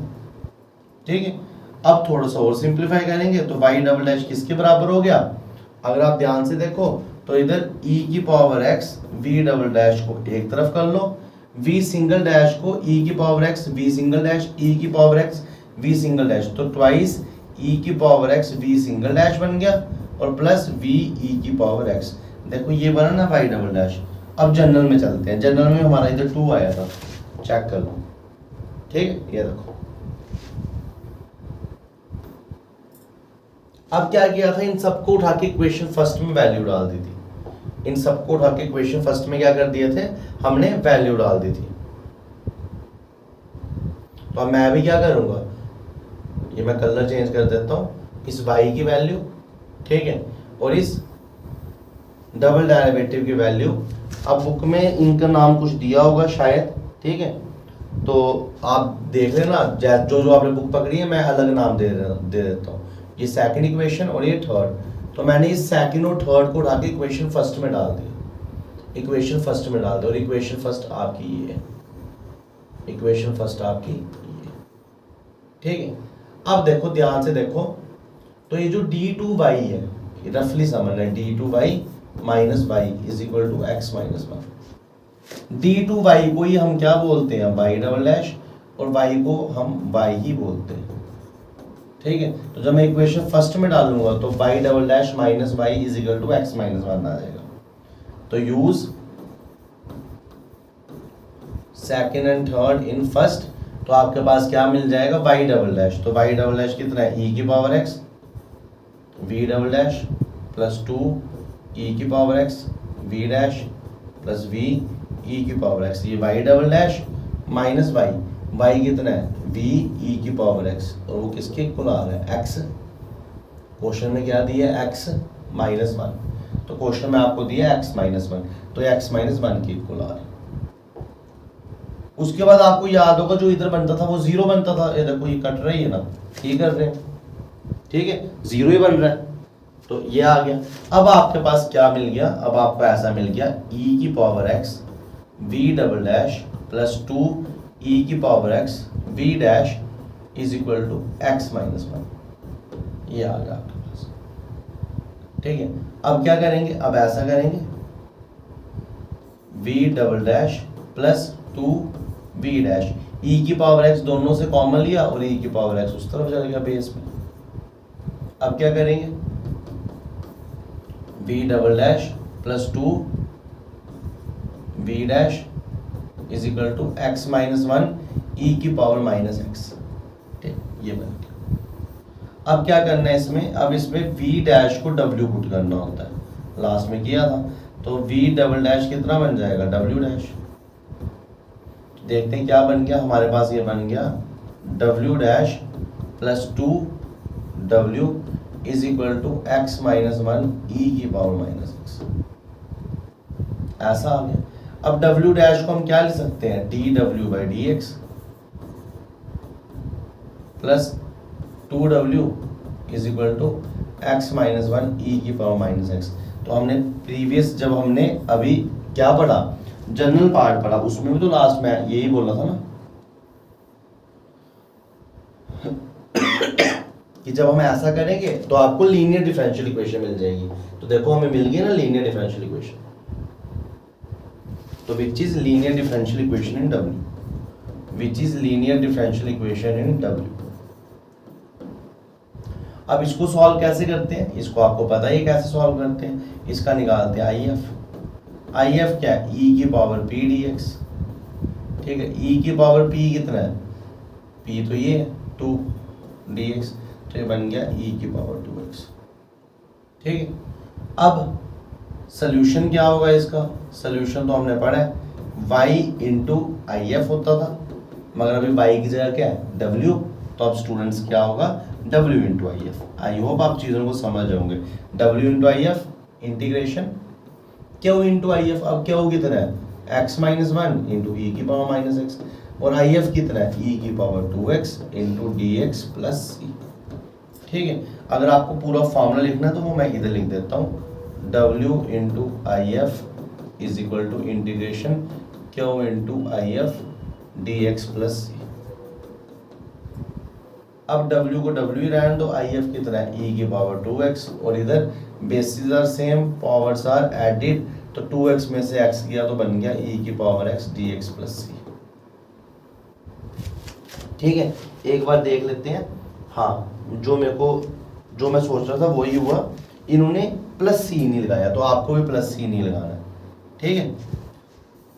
ठीक है। अब थोड़ा सा और सिंपलीफाई करेंगे तो y डबल डैश किसके बराबर हो गया, अगर आप ध्यान से देखो तो इधर e की power x v double dash को एक तरफ कर लो, v सिंगल डैश को e की power x v single dash, e की power x v single dash, तो ट्वाइस e की power x v single dash बन गया, और प्लस v e की पावर x, देखो ये बना ना y डबल डैश। अब जनरल में चलते हैं, जनरल में हमारा इधर 2 आया था, चेक कर लो, ठीक है। ये देखो अब क्या किया था, इन सबको उठा के इक्वेशन फर्स्ट में वैल्यू डाल दी थी, इन सबको उठा के इक्वेशन फर्स्ट में क्या कर दिए थे, हमने वैल्यू डाल दी थी। तो अब मैं भी क्या करूंगा, ये मैं कलर चेंज कर देता हूं, इस y की वैल्यू, ठीक है, और इस डबल डेरिवेटिव की वैल्यू। अब बुक में इनका नाम कुछ दिया होगा शायद, ठीक है, तो आप देख लेना, जो जो आपने बुक पकड़ी है मैं अलग नाम दे देता हूँ। ये सेकंड इक्वेशन और ये थर्ड, तो मैंने इस सेकंड और थर्ड को उठा के इक्वेशन फर्स्ट में डाल दिया, इक्वेशन फर्स्ट में डाल दिया, और इक्वेशन फर्स्ट आपकी ये है, इक्वेशन फर्स्ट आपकी ये, ठीक है। अब देखो ध्यान से देखो, तो ये जो d2y है, ये रफली समझना है, d2y minus y is equal to x minus 1। d2y को ही हम क्या बोलते हैं, y डबल डैश, और y को हम y ही बोलते हैं, ठीक है। तो जब मैं इक्वेशन फर्स्ट में डालूंगा तो y double dash minus y is equal to x minus 1 आ जाएगा। तो use second and third in first, तो आपके पास क्या मिल जाएगा, y डबल डैश, तो y डबल डैश कितना है, e की power x v double dash plus 2 e की power x v dash plus v e की पावर x, ये y double dash minus y कितना है, v e की पावर x, और वो किसके इक्वल आ रहा है, x। क्वेश्चन में क्या दिया है, x माइनस 1, तो क्वेश्चन में आपको दिया x माइनस 1, तो x माइनस 1 की इक्वल आ रहा है। उसके बाद आपको याद होगा जो इधर बनता था वो 0 बनता था, ये देखो ये कट रही है ना, ये कर रहे हैं, ठीक है, 0 ही बन रहा है, तो ये आ गया। अब आपके पास क्या मिल गया, अब आपको ऐसा मिल गया e की power x v double dash plus 2 e की power x v dash is equal to x minus 1, ये आ गया आपके पास, ठीक है। अब क्या करेंगे, अब ऐसा करेंगे v double dash plus 2 v dash, e की पावर x दोनों से कॉमन लिया और e की पावर x उस तरफ चल गया बेस में। अब क्या करेंगे, v double dash plus 2 v dash is equal to x minus 1 e की पावर माइनस x, ठीक, ये बन गया। अब क्या करना है इसमें, अब इसमें v डैश को w पुट करना होता है, लास्ट में किया था, तो v डबल डैश कितना बन जाएगा, w डैश। देखते हैं क्या बन गया, हमारे पास ये बन गया w dash plus 2 w is equal to x minus 1 e की पावर माइनस x। ऐसा आ गया। अब डब्ल्यू डैश को हम क्या लिख सकते हैं, D W by D x plus 2w is equal to X minus 1 E की पावर माइनस एक्स। तो हमने प्रीवियस जब हमने अभी क्या पढ़ा, जनरल पार्ट पढ़ा, उसमें भी तो लास्ट में यही बोला था ना कि जब हम ऐसा करेंगे तो आपको लीनियर डिफरेंशियल इक्वेशन मिल जाएगी। तो देखो हमें मिल गई ना लीनियर डिफरेंशियल इक्वेशन। तो which is linear differential equation in W, which is linear differential equation in W. अब इसको सॉल्व कैसे करते हैं, इसको आपको पता ही कैसे सॉल्व करते हैं। इसका निकालते हैं आई एफ। आई एफ क्या है, ई की पावर पी डी एक्स। ठीक है, ई की पावर पी कितना है, पी तो ये है 2 डी एक्स, तो ये बन गया ई की पावर 2x। ठीक है, अब सोल्यूशन क्या होगा इसका, सोल्यूशन तो हमने पढ़ा है y इंटू आई एफ होता था, मगर अभी y की जगह क्या है w, तो अब स्टूडेंट्स क्या होगा w into I F. I hope आप चीज़ों को समझ जाओगे। w into I F integration Q into I F. अब क्यू कितना है x माइनस 1 इंटू ई की पावर माइनस एक्स, और आई एफ कितना है ई की power 2x into d x plus c. ठीक है, अगर आपको पूरा फॉर्मूला लिखना है तो वो मैं इधर लिख देता हूँ, w into I F is equal to integration Q into I F d x plus c. अब w को w ही रहने दो, आई एफ कितना है e की पावर 2x, और इधर bases are same, powers are added, तो 2x में से x किया तो बन गया e की power x dx plus c. ठीक है, एक बार देख लेते हैं। हाँ, जो मैं सोच रहा था वही हुआ, इन्होंने प्लस सी नहीं लगाया, तो आपको भी प्लस सी नहीं लगाना है। ठीक है,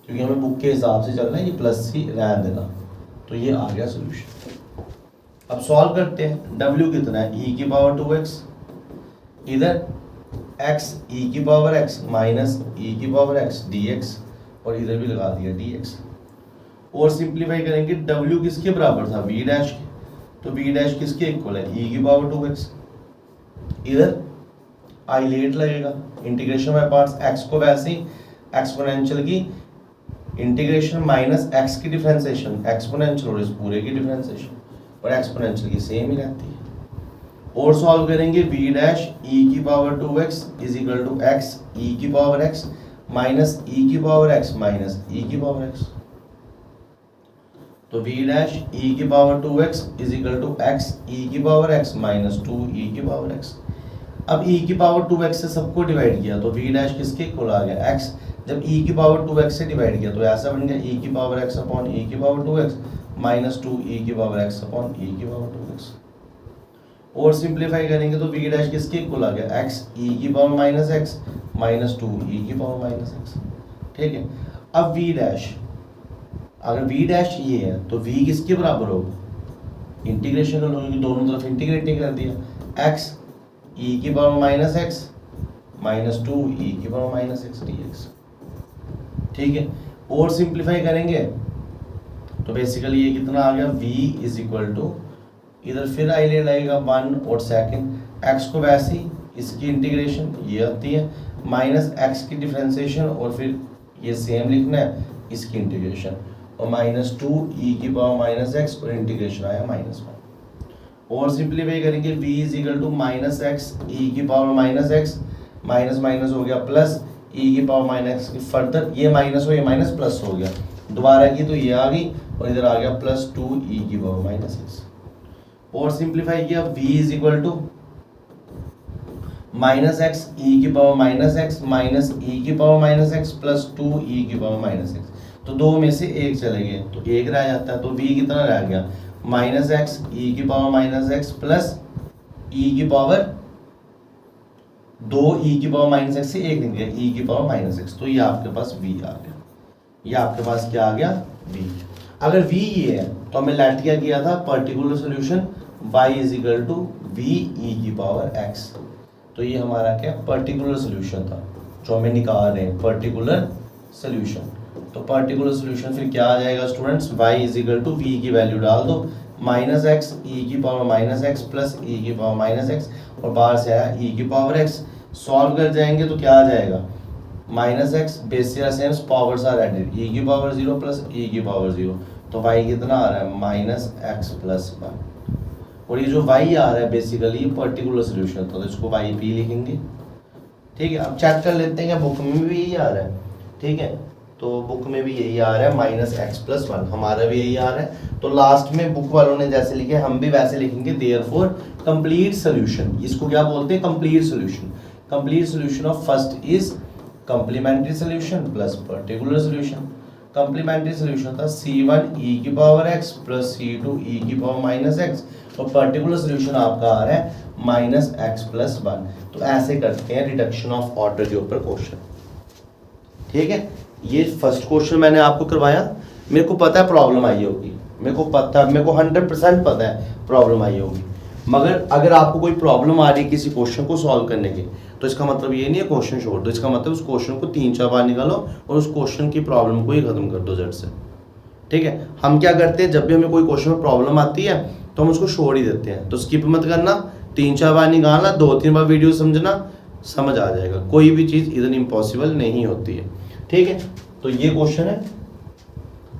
क्योंकि हमें बुक के हिसाब से चलना है, ये प्लस सी रहने देना। तो ये आ गया सोल्यूशन। अब सॉल्व करते हैं। w कितना है e की पावर 2x, इधर x e की पावर x माइनस e की पावर x dx, और इधर भी लगा दिया dx। और सिंप्लीफाई करेंगे, w किसके बराबर था v डैश के, तो v डैश किसके इक्वल है e की पावर 2x। इधर आई लेट लगेगा, इंटीग्रेशन बाय पार्ट्स, x को वैसे ही एक्सपोनेंशियल की इंटीग्रेशन माइनस x की डिफरेंशिएशन एक्सपोनेंशियल, और इस पूरे की डिफरेंशिएशन, और एक्सपोनेंशियल की सेम ही रहती है। और सॉल्व करेंगे v डैश e की power 2x is equal to x e की पावर x माइनस e की पावर x माइनस e की पावर x। तो v डैश e की power 2x is equal to x e की power x minus 2e की power x। अब e की power 2x से सबको डिवाइड किया तो v डैश किसके इक्वल आ गया x। जब e की पावर 2x से डिवाइड किया तो ऐसा बन गया e की पावर x अपॉन e की पावर 2x माइनस 2e की पावर x अपॉन e की पावर 2x। और सिंप्लीफाई करेंगे तो v डैश किसके इक्वल आ गया x e की power minus x minus 2e की पावर माइनस x। ठीक है, अब v डैश, अगर v डैश ये है तो v किसके बराबर होगा, इंटीग्रेशन कर लो, दोनों तरफ इंटीग्रेटिंग कर दिया, x e की power minus x minus 2e की पावर माइनस x dx। ठीक है, और सिंप्लीफाई करेंगे तो बेसिकली ये कितना आ गया v इज इक्वल टू, इधर फिर आई ले लगेगा 1 और सेकंड, x को वैसे ही इसकी इंटीग्रेशन ये आती है माइनस x की डिफरेंशिएशन, और फिर ये सेम लिखना है इसकी इंटीग्रेशन, और माइनस 2e की पावर माइनस x, और इंटीग्रेशन आया माइनस 1। और सिंप्लीफाई करेंगे v is equal to minus x e की power minus x minus minus हो गया प्लस e की पावर माइनस की, फर्दर ये माइनस हो ये माइनस प्लस हो गया, दोबारा की तो ये आ गई, और इधर आ गया प्लस 2e की पावर माइनस x। और सिंप्लीफाई किया v is equal to minus x ई की power minus x minus e की power minus X plus 2e की पावर माइनस एक्स। तो दो में से एक चले गए तो एक रह जाता है, तो v कितना रह गया माइनस एक्स ई की power minus X plus E की पावर 2e की पावर माइनस एक्स से एक निकल गया e की पावर माइनस एक्स, तो ये आपके पास v आ गया। ये आपके पास क्या आ गया v। अगर v ये है तो हमें लेट क्या किया था particular solution y is equal to v e की पावर x। तो ये हमारा क्या पर्टिकुलर सोल्यूशन था जो हमें निकाल रहे हैं पर्टिकुलर सोल्यूशन। तो पर्टिकुलर सोल्यूशन फिर क्या आ जाएगा students, y is equal to v की वैल्यू डाल दो माइनस एक्स ई की power minus X plus E की पावर माइनस एक्स, और बाहर से आया ई की पावर एक्स। सॉल्व कर जाएंगे तो क्या आ जाएगा minus x, base are same, powers are added, e की पावर 0 प्लस ई की पावर 0, तो वाई कितना आ रहा है माइनस एक्स प्लस 1। और ये जो वाई आ रहा है बेसिकली पर्टिकुलर सोल्यूशन था, तो इसको वाई पी लिखेंगे। ठीक है, अब चेक कर लेते हैं कि बुक में भी यही आ रहा है। ठीक है, तो बुक में भी यही आ रहा है माइनस एक्स प्लस 1, हमारा भी यही आ रहा है। तो लास्ट में बुक वालों ने जैसे लिखे हम भी वैसे लिखेंगे, देयरफॉर कंप्लीट सोल्यूशन। इसको क्या बोलते हैं, complete solution. Complete solution of first is complementary solution plus particular solution. Complementary solution था c1 e की power x plus c2 e की पावर माइनस x, और पर्टिकुलर सोल्यूशन आपका आ रहा है माइनस एक्स प्लस 1। तो ऐसे करते हैं रिडक्शन ऑफ ऑर्डर के ऊपर क्वेश्चन। ठीक है, ये फर्स्ट क्वेश्चन मैंने आपको करवाया। मेरे को पता है प्रॉब्लम आई होगी, मेरे को 100% पता है प्रॉब्लम आई होगी। मगर अगर आपको कोई प्रॉब्लम आ रही है किसी क्वेश्चन को सॉल्व करने की, तो इसका मतलब ये नहीं है क्वेश्चन छोड़ दो, इसका मतलब उस क्वेश्चन को 3-4 बार निकालो और उस क्वेश्चन की प्रॉब्लम को ही खत्म कर दो झट से। ठीक है, हम क्या करते हैं, जब भी हमें कोई क्वेश्चन में प्रॉब्लम आती है तो हम उसको छोड़ ही देते हैं। तो स्किप मत करना, 3-4 बार निकालना, 2-3 बार वीडियो समझना, समझ आ जाएगा। कोई भी चीज़ इधर इम्पॉसिबल नहीं होती है। ठीक है, तो ये क्वेश्चन है।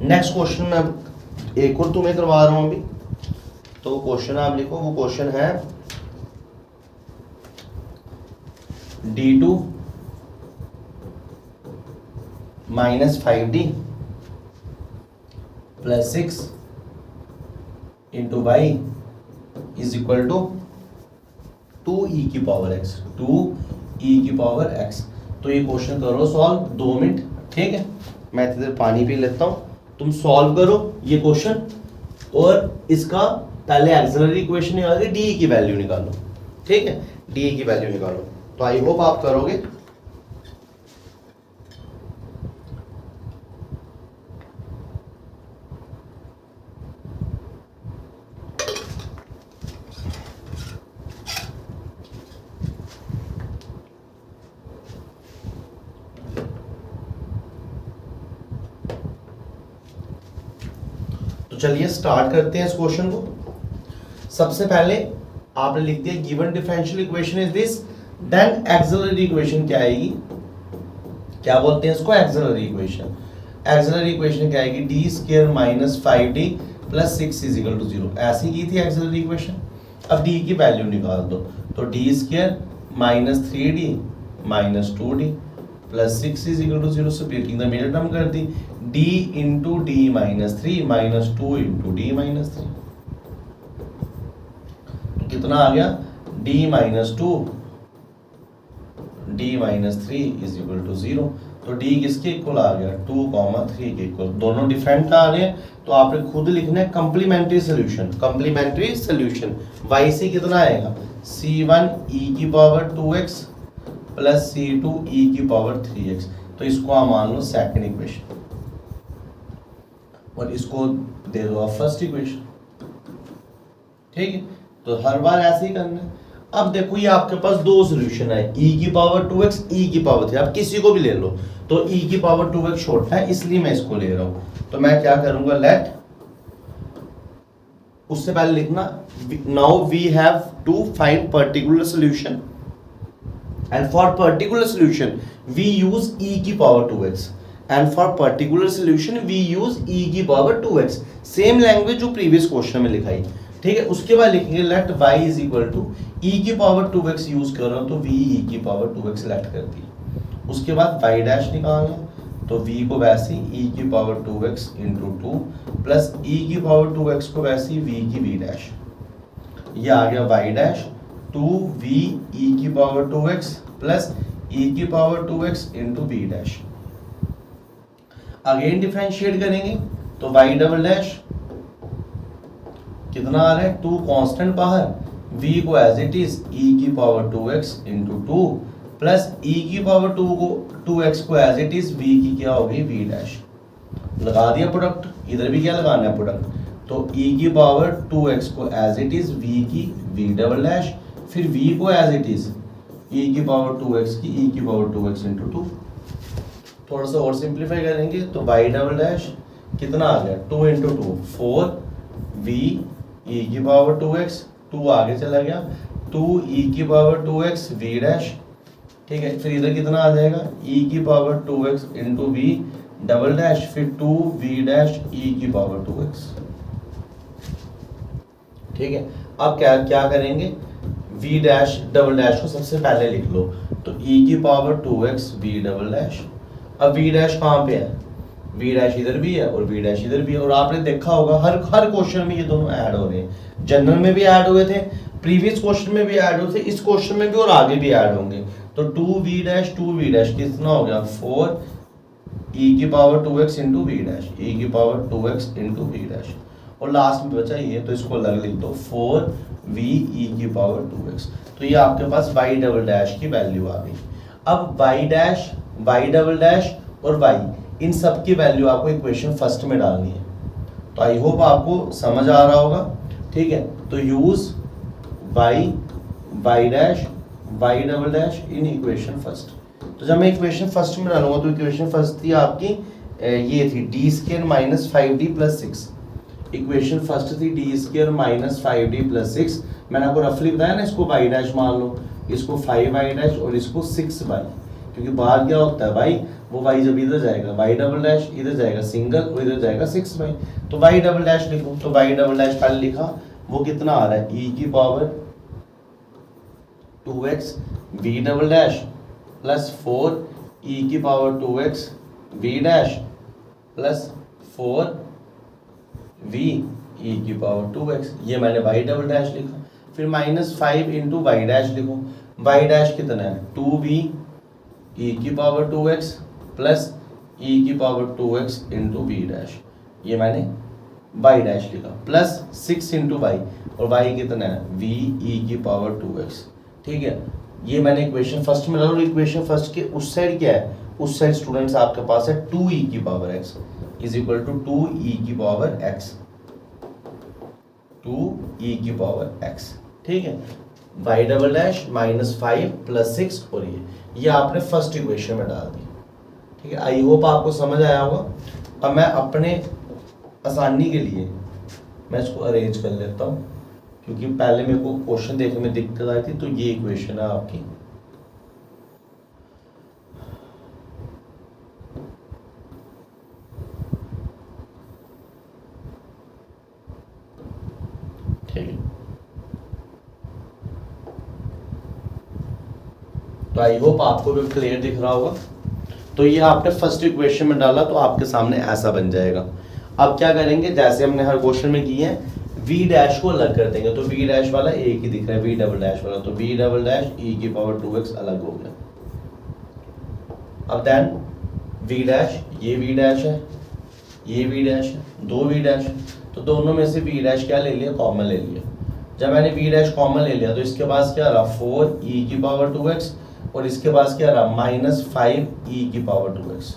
नेक्स्ट क्वेश्चन मैं एक और तुम्हें करवा रहा हूँ अभी। तो क्वेश्चन आप लिखो, वो क्वेश्चन है d2 minus 5d plus 6 into Y is equal to 2e की पावर x, 2e की पावर x। तो ये क्वेश्चन करो सॉल्व 2 मिनट। ठीक है, मैं इधर पानी पी लेता हूँ, तुम सॉल्व करो ये क्वेश्चन, और इसका पहले एक्सिलरी इक्वेशन निकाल के डी की वैल्यू निकालो। ठीक है, डी की वैल्यू निकालो। तो आई होप आप करोगे। तो चलिए स्टार्ट करते हैं इस क्वेश्चन को। सबसे पहले आपने लिख दिया given differential equation is this, then auxiliary equation क्या आएगी, क्या बोलते हैं इसको, एक्सिलरी इक्वेशन। एक्सिलरी इक्वेशन क्या आएगी, D square minus 5d plus 6 is equal to 0। ऐसी की थी एक्सिलरी इक्वेशन। अब डी की वैल्यू निकाल दो, तो D square minus 3d minus 2d plus 6 is equal to 0। Subtracting the middle term कर दी, d into D minus 3 minus 2 into D minus 3। तो कितना आ गया, d minus 2 d minus 3 is equal to 0। तो d किसके इक्वल आ गया, 2,3 के इक्वल। दोनों डिफरेंट आ रहे हैं, तो आपने खुद लिखना है complementary solution. Complementary solution y से कितना आएगा, c1 e की power 2x plus c2 e की पावर 3x। तो इसको आप मान लो सेकंड इक्वेशन, और इसको दे दो आप फर्स्ट इक्वेशन। ठीक है, तो हर बार ऐसे ही करना है। अब देखो ये आपके पास दो सोल्यूशन है, e की पावर 2x, e की पावर 3। आप किसी को भी ले लो, तो e की पावर 2x छोटा है इसलिए मैं इसको ले रहा हूं। तो मैं क्या करूंगा, लेट, उससे पहले लिखना now we have to find particular solution, and for particular solution we use e की power 2x, and for particular solution we use e की पावर 2x। सेम लैंग्वेज जो प्रीवियस क्वेश्चन में लिखाई। ठीक है, उसके बाद लिखेंगे let y is equal to e की पावर 2x यूज कर रहा हूं, तो v e की पावर 2x सेलेक्ट कर दी। उसके बाद y डैश निकालना, तो v को वैसे e की power 2x into 2 plus e की पावर 2x को वैसे v की v डैश। ये आ गया y डैश 2v e की पावर 2x प्लस e की power 2x into v dash. Again differentiate करेंगे, तो y डबल डैश कितना आ रहा है, 2 कांस्टेंट बाहर, v को एज इट इज e की power 2x into 2 plus e की पावर 2x को एज इट इज v की क्या होगी, v डैश। लगा दिया प्रोडक्ट, इधर भी क्या लगाना है प्रोडक्ट, तो e की पावर 2x को एज इट इज v की v डबल डैश, फिर v को एज इट इज e की पावर 2x की e की पावर 2x इंटू 2। थोड़ा सा और सिंप्लीफाई करेंगे, तो y डबल डैश कितना आ गया, 2 इंटू 2 4v e की पावर 2x, 2 आगे चला गया, 2 e की पावर 2x v डैश ठीक है, फिर इधर कितना आ जाएगा e की power 2x into V double dash, फिर 2v डैश e की पावर 2x। ठीक है, अब क्या क्या करेंगे, v डैश डबल डैश को सबसे पहले लिख लो, तो e की power 2x v double dash. अब v डैश कहाँ पे है, v डैश इधर भी है और v डैश इधर भी है, और आपने देखा होगा हर हर क्वेश्चन में ये दोनों ऐड हो रहे हैं। जनरल में भी ऐड हुए थे, प्रीवियस क्वेश्चन में भी ऐड हुए थे, इस क्वेश्चन में भी और आगे भी ऐड होंगे। तो 2v डैश कितना हो गया 4 e की power 2x into V dash, e की power 2x into V dash, और लास्ट में बचा ये, तो इसको अलग लिख दो 4v e की पावर 2x। तो ये आपके पास y डबल डैश की वैल्यू आ गई। अब y dash, y double dash और y, इन सब की वैल्यू आपको इक्वेशन फर्स्ट में डालनी है। तो आई होप आपको समझ आ रहा होगा। ठीक है, तो use y dash y double dash in equation first. तो जब मैं इक्वेशन फर्स्ट में डालूंगा तो इक्वेशन फर्स्ट थी आपकी ये थी D square minus 5d plus 6। Equation first थी D square minus 5d plus 6। मैंने आपको रफली बताया ना, इसको y डैश मान लो, इसको 5y डैश और इसको 6y, क्योंकि बाहर क्या होता है भाई, वो y जब इधर जाएगा y डबल डैश, इधर जाएगा सिंगल और इधर जाएगा 6y, तो y डबल डैश लिखो। तो y डबल डैश पहले लिखा, वो कितना आ रहा है e की power 2x v double dash plus 4 e की power 2x v dash plus 4 v e की पावर 2x, ये मैंने y डबल डैश लिखा। फिर माइनस 5 इंटू y डैश लिखो, y डैश कितना है 2v e की पावर 2x प्लस e की power 2x into v dash, ये मैंने y डैश लिखा, प्लस 6 इंटू y, और y कितना है v e की पावर 2x। ठीक है, ये मैंने इक्वेशन फर्स्ट में डाला, और इक्वेशन फर्स्ट के उस साइड क्या है, उस साइड स्टूडेंट्स आपके पास है 2e की power x is equal to 2e की पावर x, 2e की पावर x। ठीक है, y double dash minus 5 plus 6, और ये आपने फर्स्ट इक्वेशन में डाल दी। ठीक है, आई होप आपको समझ आया होगा। अब मैं अपने आसानी के लिए मैं इसको अरेंज कर लेता हूँ, क्योंकि पहले मेरे को क्वेश्चन देखने में दिक्कत आई थी। तो ये इक्वेशन है आपकी, ठीक है, तो आई होप आपको भी क्लियर दिख रहा होगा। तो ये आपने फर्स्ट इक्वेशन में डाला तो आपके सामने ऐसा बन जाएगा। अब क्या करेंगे, जैसे हमने हर क्वेश्चन में किए हैं, v डैश को अलग कर देंगे। तो v डैश वाला एक ही दिख रहा है, v डबल डैश वाला, तो v डबल डैश e की पावर 2x अलग हो गया। अब देन v डैश, ये v डैश है, ये v डैश है, दो v डैश, तो दोनों में से v डैश क्या ले लिया, कॉमन ले लिया। जब मैंने v डैश कॉमन ले लिया तो इसके पास क्या रहा 4e की पावर 2x, और इसके पास क्या रहा माइनस 5e की power 2x।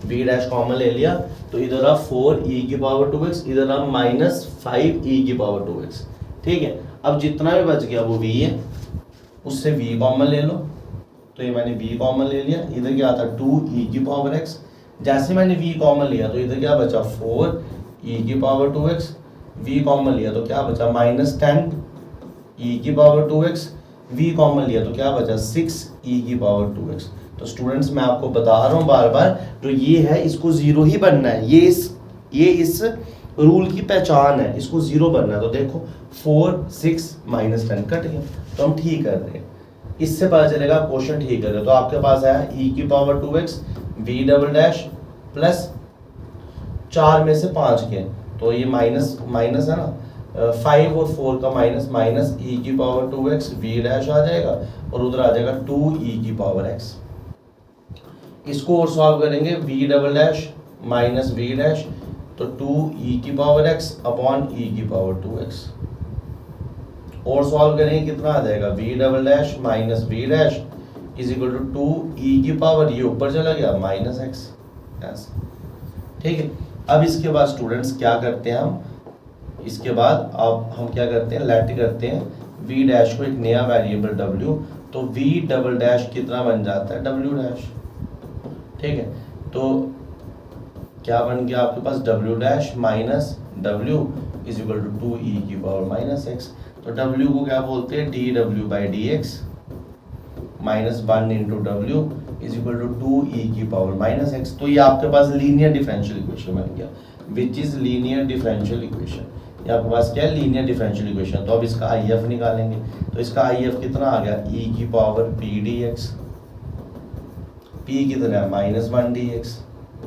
v dash common ले लिया तो इधर रहा 4e की पावर 2x, इधर रहा माइनस 5e की पावर 2x। ठीक है, अब जितना भी बच गया वो v है, उससे v कॉमन ले लो, तो ये मैंने v कॉमन ले लिया। इधर क्या आता 2e की पावर x, जैसे मैंने v कॉमन लिया तो इधर क्या बचा 4e की पावर 2x, v कॉमन लिया तो क्या बचा माइनस 10e की पावर 2x, v कॉमन लिया तो क्या बचा 6e की पावर 2x। तो स्टूडेंट्स मैं आपको बता रहा हूँ बार बार, जो ये है इसको जीरो ही बनना है, ये इस रूल की पहचान है, इसको जीरो बनना है। तो देखो 4 6 माइनस 10 कट गया, तो हम ठीक कर रहे हैं, इससे पता चलेगा क्वेश्चन ठीक कर रहे हो। तो आपके पास आया e की power 2x v double dash plus 4 में से 5 के, तो ये माइनस माइनस है ना, 5 और 4 का माइनस, माइनस e की पावर 2x v डैश आ जाएगा, और उधर आ जाएगा 2e की पावर x। इसको और सॉल्व करेंगे, v double dash minus v dash, तो 2e की पावर x अपॉन e की पावर 2x। और सॉल्व करेंगे कितना आ जाएगा v double dash minus v dash is equal to 2e की पावर, ये ऊपर चला गया माइनस x, ऐसा। ठीक है, अब इसके बाद स्टूडेंट्स क्या करते हैं हम, इसके बाद अब हम क्या करते हैं, लेट करते हैं v डैश को एक नया वेरिएबल w, तो v डबल डैश कितना बन जाता है w डैश। ठीक है, तो क्या बन गया आपके पास w dash minus w is equal to 2e की पावर माइनस x। तो w को क्या बोलते हैं dw by dx minus 1 into W is equal to 2 की पावर माइनस एक्स। तो ये आपके पास लीनियर डिफरेंशियल इक्वेशन बन गया, विच इज लीनियर डिफरेंशियल इक्वेशन। ये आपके पास क्या है, लीनियर डिफरेंशियल इक्वेशन। तो अब इसका आई एफ निकालेंगे, तो इसका आई एफ कितना आ गया, ई की power P D x, P कितना है माइनस 1 डी एक्स,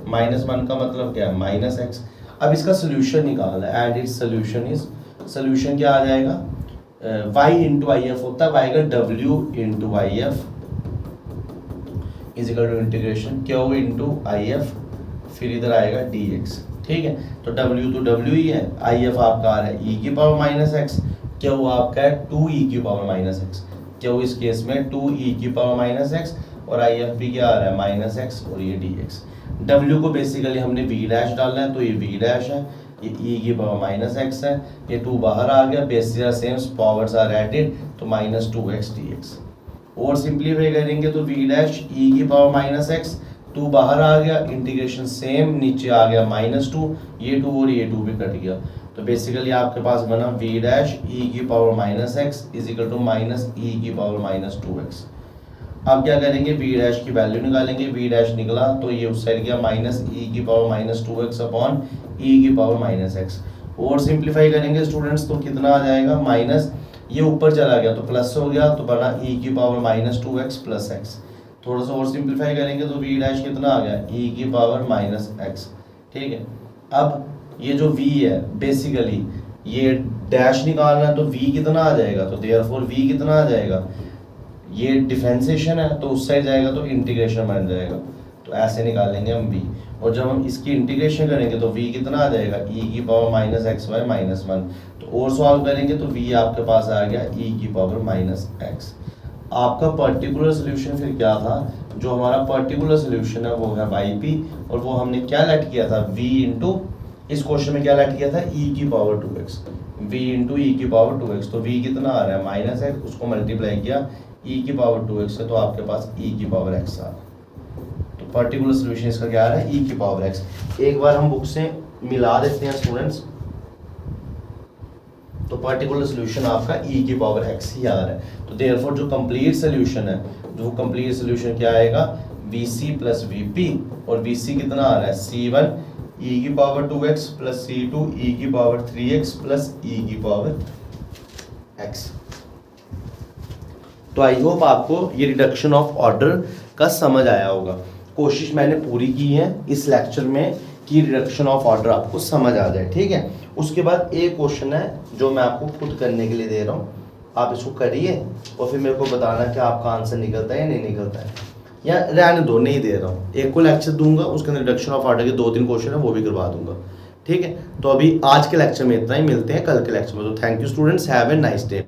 माइनस 1 का मतलब क्या है माइनस एक्स। अब इसका सोल्यूशन निकालना है, and its solution is, solution क्या आ जाएगा, y इंटू आई एफ होता है, y का w into I F is equal to integration Q into I F, फिर इधर आएगा dx। ठीक है, तो w तो w ही है, आई एफ आपका आ रहा है e की पावर माइनस एक्स, क्यू आपका है 2e की पावर माइनस एक्स, क्यू इस केस में 2e की पावर माइनस एक्स, और आई एफ भी क्या आ रहा है माइनस एक्स, और ये dx। w को बेसिकली हमने v डैश डालना है, तो ये v डैश है, ये e की पावर माइनस एक्स है, ये 2 बाहर आ गया, basis are same, powers are added, तो माइनस 2x dx। और सिंप्लीफाई करेंगे तो v डैश e की पावर माइनस एक्स, 2 बाहर आ गया, इंटीग्रेशन सेम, नीचे आ गया माइनस 2, ये 2 और ये 2 भी कट गया, तो बेसिकली आपके पास बना v डैश e की power minus x is equal to minus e की पावर माइनस 2x। अब क्या करेंगे, v डैश की वैल्यू निकालेंगे, v डैश निकला तो ये उस साइड गया माइनस e की power minus 2x upon e की पावर माइनस एक्स। और सिंप्लीफाई करेंगे स्टूडेंट्स तो कितना आ जाएगा, माइनस, ये ऊपर चला गया तो प्लस हो गया, तो बना e की power minus 2x plus x. थोड़ा सा और सिंप्लीफाई करेंगे तो v डैश कितना आ गया, e की पावर माइनस एक्स। ठीक है, अब ये जो v है बेसिकली ये डैश निकालना है, तो v कितना आ जाएगा, तो देयरफॉर v कितना आ जाएगा, ये डिफरेंशिएशन है तो उस साइड जाएगा तो इंटीग्रेशन बन जाएगा, तो ऐसे निकालेंगे हम v। और जब हम इसकी इंटीग्रेशन करेंगे तो v कितना आ जाएगा, e की power minus x y minus 1। तो और सॉल्व करेंगे तो v आपके पास आ गया e की पावर माइनस एक्स। आपका पर्टिकुलर सोल्यूशन फिर क्या था, जो हमारा पर्टिकुलर सोल्यूशन है वो है yp, और वो हमने क्या लेट किया था, v इंटू, इस क्वेश्चन में क्या लेट किया था, e की power 2x, v into e की पावर 2x। तो v कितना आ रहा है माइनस एक्स, उसको मल्टीप्लाई किया e की पावर 2x से, तो आपके पास e की पावर x आ रहा है। तो पर्टिकुलर सोल्यूशन इसका क्या आ रहा है, e की पावर x। एक बार हम बुक से मिला देते हैं स्टूडेंट्स, तो पर्टिकुलर सोल्यूशन आपका e की पावर x ही आ रहा है। तो देयरफॉर जो कंप्लीट सोल्यूशन है, जो कंप्लीट सोल्यूशन क्या आएगा, vc प्लस vp, और vc कितना आ रहा है, c1 e की power 2x plus c2 e की पावर 3x प्लस e की पावर x। तो आई होप आपको ये रिडक्शन ऑफ ऑर्डर का समझ आया होगा। कोशिश मैंने पूरी की है इस लेक्चर में कि रिडक्शन ऑफ ऑर्डर आपको समझ आ जाए। ठीक है, उसके बाद एक क्वेश्चन है जो मैं आपको खुद करने के लिए दे रहा हूँ, आप इसको करिए और फिर मेरे को बताना कि आपका आंसर निकलता है या नहीं निकलता है, या रहने दो, नहीं दे रहा हूँ। एक को लेक्चर दूंगा, उसके अंदर रिडक्शन ऑफ ऑर्डर के 2-3 क्वेश्चन है वो भी करवा दूंगा। ठीक है, तो अभी आज के लेक्चर में इतना ही, मिलते हैं कल के लेक्चर में। तो thank you students, have a nice day.